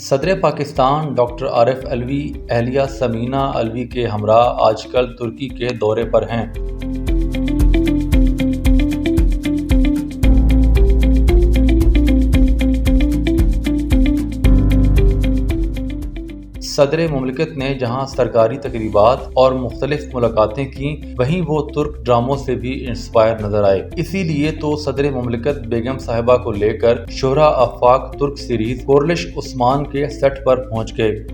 صدر پاکستان ڈاکٹر عارف علوی اہلیہ ثمینہ علوی کے ہمراہ آج کل ترکی کے دورے پر ہیں۔ صدر مملکت نے جہاں سرکاری تقریبات اور مختلف ملاقاتیں کیں، وہیں وہ ترک ڈراموں سے بھی انسپائر نظر آئے۔ اسی لیے تو صدر مملکت بیگم صاحبہ کو لے کر شہرا آفاق ترک سیریز کورلش عثمان کے سیٹ پر پہنچ گئے۔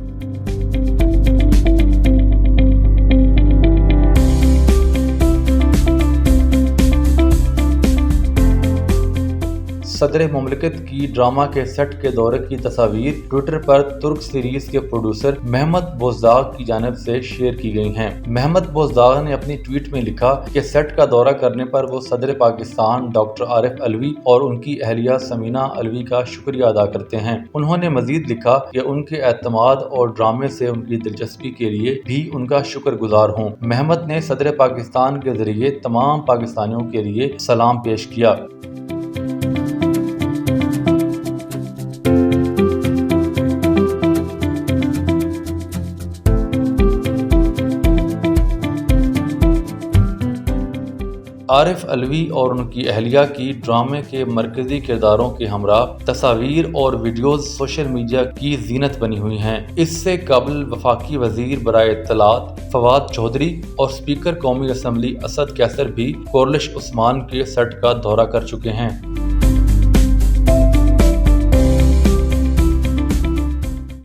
صدر مملکت کی ڈرامہ کے سیٹ کے دورے کی تصاویر ٹویٹر پر ترک سیریز کے پروڈیوسر محمد بوزداغ کی جانب سے شیئر کی گئی ہیں۔ محمد بوزداغ نے اپنی ٹویٹ میں لکھا کہ سیٹ کا دورہ کرنے پر وہ صدر پاکستان ڈاکٹر عارف علوی اور ان کی اہلیہ ثمینہ علوی کا شکریہ ادا کرتے ہیں۔ انہوں نے مزید لکھا کہ ان کے اعتماد اور ڈرامے سے ان کی دلچسپی کے لیے بھی ان کا شکر گزار ہوں۔ محمد نے صدر پاکستان کے ذریعے تمام پاکستانیوں کے لیے سلام پیش کیا۔ عارف علوی اور ان کی اہلیہ کی ڈرامے کے مرکزی کرداروں کے ہمراہ تصاویر اور ویڈیوز سوشل میڈیا کی زینت بنی ہوئی ہیں۔ اس سے قبل وفاقی وزیر برائے اطلاعات فواد چودھری اور اسپیکر قومی اسمبلی اسد قیصر بھی کورلش عثمان کے سیٹ کا دورہ کر چکے ہیں۔